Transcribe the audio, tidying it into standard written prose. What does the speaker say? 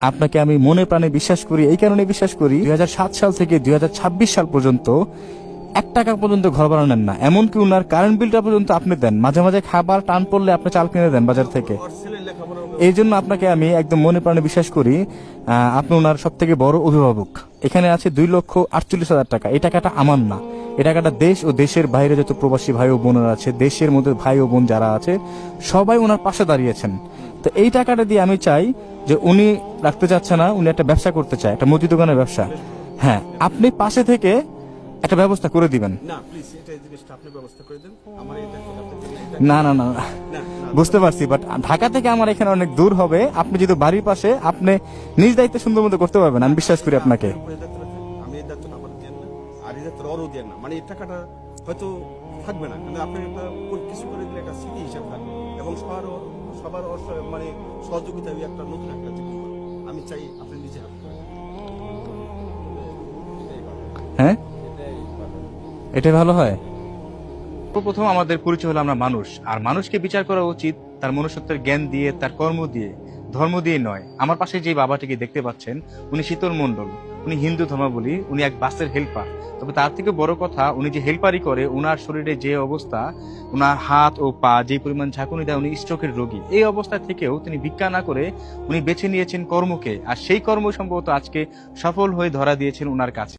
আপনাকে আমি মনে প্রাণে বিশ্বাস করি, এই কারণে বিশ্বাস করি 2007 সাল থেকে 2026 সাল পর্যন্ত 1 টাকা পর্যন্ত ঘর ভাড়া নেন না, এমনকি উনার কারেন্ট বিলটা পর্যন্ত আপনি দেন। মাঝে মাঝে খাবার টান পড়লে আপনি চাল কিনে দেন বাজার থেকে। এই জন্য আপনাকে আমি একদম মনে প্রাণে বিশ্বাস করি। আপনি ওনার সব থেকে বড় অভিভাবক। এখানে আছে 2,48,000 টাকা। এই টাকাটা আমার না, এই টাকাটা দেশ ও দেশের বাইরে যত প্রবাসী ভাই ও বোনেরা আছে, দেশের মধ্যে ভাই ও বোন যারা আছে, সবাই ওনার পাশে দাঁড়িয়েছেন। তো এই টাকাটা দিয়ে আমি চাই যে উনি রাখতে চাচ্ছে না, উনি একটা ব্যবসা করতে চায়, একটা মুদি দোকানের ব্যবসা। হ্যাঁ, আপনি পাশে থেকে একটা ব্যবস্থা করে দিবেন। না প্লিজ, এটা এই জিনিসটা আপনি ব্যবস্থা করে দেন। আমার এই দায়িত্বটা আপনার জন্য। না না না, বুঝতে পারছি, বাট ঢাকা থেকে আমার এখানে অনেক দূর হবে। আপনি যদি বাড়ির পাশে, আপনি নিজ দায়িত্বে সুন্দর মতো করতে পারবেন, আমি বিশ্বাস করি আপনাকে। আমি এই দায়িত্বটা আমার দেন না, আর এই দায়িত্বটা ওরও দেন না। মানে এই টাকাটা হয়তো থাকবে না, কিন্তু আপনি একটা কিছু করে দিলে একটা স্মৃতি হিসাব থাকবে, এবং সবার মানে সহযোগিতায় একটা নতুন একটা জীবন পাবে। আমি চাই আপনি নিজে হাতে করেন। হ্যাঁ, এটাই ভালো হয়। প্রথম আমাদের পরিচয় হলো আমরা মানুষ, আর মানুষকে বিচার করা উচিত তার মনুষ্যত্বের জ্ঞান দিয়ে, তার কর্ম দিয়ে, ধর্ম দিয়ে নয়। আমার পাশে যে বাবাটিকে দেখতে পাচ্ছেন, উনি শীতল মণ্ডল, উনি হিন্দু ধর্মাবলী, উনি এক বাসের হেল্পার। তবে তার থেকে বড় কথা, উনি যে হেল্পারই করে, উনার শরীরে যে অবস্থা, উনার হাত ও পা যে পরিমাণ ঝাঁকুনি দেয়, উনি স্ট্রোকের রোগী। এই অবস্থা থেকেও তিনি ভিক্ষা না করে উনি বেছে নিয়েছেন কর্মকে, আর সেই কর্ম সম্ভবত আজকে সফল হয়ে ধরা দিয়েছেন উনার কাছে।